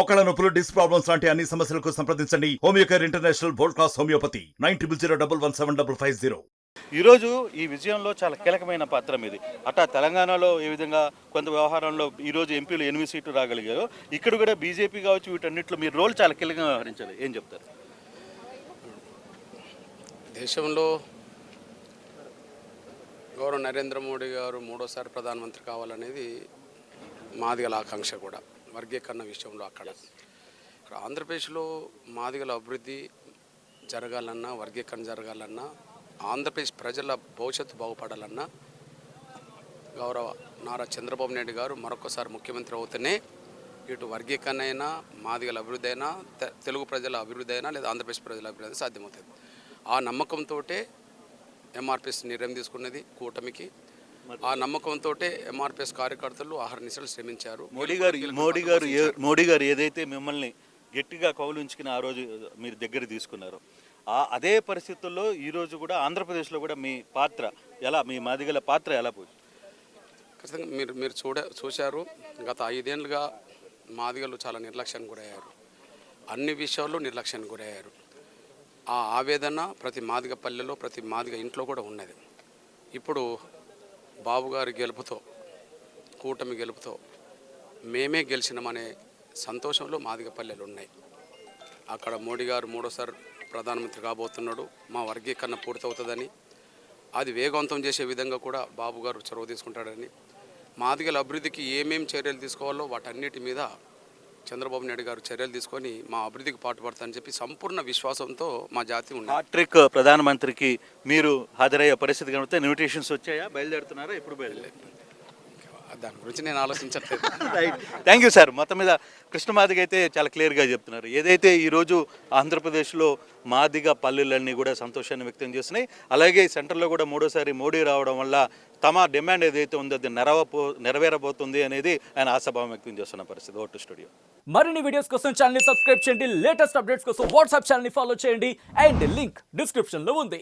మోకాళ్ళ నొప్పులు, disc problems లాంటి అన్ని సమస్యలకు సంప్రదించండి Homeocare international world class homeopathy 9001175550. ఈరోజు ఈ విజయంలో చాలా కీలకమైన పాత్ర మీది. అట్టా తెలంగాణలో ఏ విధంగా కొంత వ్యవహారంలో ఈరోజు ఎంపీలు 8 సీట్లు రాగలిగారు, ఇక్కడ కూడా బీజేపీ కావచ్చు, వీటన్నిటిలో మీ రోల్ చాలా కీలకంగా వ్యవహరించాలి. ఏం చెప్తారు? దేశంలో గౌరవ నరేంద్ర మోడీ గారు మూడోసారి ప్రధానమంత్రి కావాలనేది మాదిగల ఆకాంక్ష కూడా. వర్గీకరణ విషయంలో అక్కడ ఆంధ్రప్రదేశ్లో మాదిగల అభివృద్ధి జరగాలన్నా, వర్గీకరణ జరగాలన్నా, ఆంధ్రప్రదేశ్ ప్రజల భవిష్యత్తు బాగుపడాలన్నా గౌరవ నారా చంద్రబాబు నాయుడు గారు మరొకసారి ముఖ్యమంత్రి అవుతేనే ఇటు వర్గీకరణ అయినా, మాదిగల అభివృద్ధి అయినా, తెలుగు ప్రజల అభివృద్ధి అయినా, లేదా ఆంధ్రప్రదేశ్ ప్రజల అభివృద్ధి సాధ్యమవుతుంది. ఆ నమ్మకంతో ఎంఆర్పిఎస్ నిర్ణయం తీసుకున్నది కూటమికి. ఆ నమ్మకంతో ఎంఆర్పిఎస్ కార్యకర్తలు ఆహర్నిశలు శ్రమించారు. మోడీ గారు ఏదైతే మిమ్మల్ని గట్టిగా కౌలించుకుని ఆ రోజు మీరు దగ్గర తీసుకున్నారు, అదే పరిస్థితుల్లో ఈరోజు కూడా ఆంధ్రప్రదేశ్లో కూడా మీ పాత్ర ఎలా, మీ మాదిగల పాత్ర ఎలా పోయింది? ఖచ్చితంగా మీరు చూశారు. గత 5 ఏళ్ళుగా మాదిగలు చాలా నిర్లక్ష్యానికి గురయ్యారు. అన్ని విషయాల్లో నిర్లక్ష్యానికి గురయ్యారు. ఆ ఆవేదన ప్రతి మాదిగ పల్లెలో, ప్రతి మాదిగ ఇంట్లో కూడా ఉన్నది. ఇప్పుడు బాబు గారి గెలుపుతో, కూటమి గెలుపుతో మేమే గెలిచినామనే సంతోషంలో మాదిగ పల్లెలు ఉన్నాయి. అక్కడ మోడీ గారు మూడోసారి ప్రధానమంత్రి కాబోతున్నాడు. మా వర్గీకరణ పూర్తవుతుందని, అది వేగవంతం చేసే విధంగా కూడా బాబు గారు చొరవ తీసుకుంటాడని, మాదిగల అభివృద్ధికి ఏమేమి చర్యలు తీసుకోవాలో వాటన్నిటి మీద చంద్రబాబు నాయుడు గారు చర్యలు తీసుకొని మా అభివృద్ధికి పాటుపడతారని చెప్పి సంపూర్ణ విశ్వాసంతో మా జాతి ఉంది. హ్యాట్రిక్ ప్రధానమంత్రికి మీరు హాజరయ్యే పరిస్థితి కనుక ఇన్విటేషన్స్ వచ్చాయా? బయలుదేరుతున్నారా? ఎప్పుడు బయలుదేరు? దాని గురించి నేను ఆలోచించట్లేదు. Right, thank you sir. మొత్తం మీద కృష్ణ మాదిగ అయితే చాలా క్లియర్గా చెప్తున్నారు. ఏదైతే ఈరోజు ఆంధ్రప్రదేశ్లో మాదిగ పల్లెలన్నీ కూడా సంతోషాన్ని వ్యక్తం చేస్తున్నాయి. అలాగే సెంటర్లో కూడా మూడోసారి మోడీ రావడం వల్ల తమ డిమాండ్ ఏదైతే ఉందో అది నెరవేరబోతుంది అనేది ఆయన ఆశాభావం వ్యక్తం చేస్తున్న పరిస్థితి. Vote studio. మరిన్ని వీడియోస్ కోసం ఛానల్ ని సబ్స్క్రైబ్ చేయండి. లేటెస్ట్ అప్డేట్స్ కోసం వాట్సాప్ ఛానల్ ని ఫాలో చేయండి. అండ్ లింక్ డిస్క్రిప్షన్ లో ఉంది.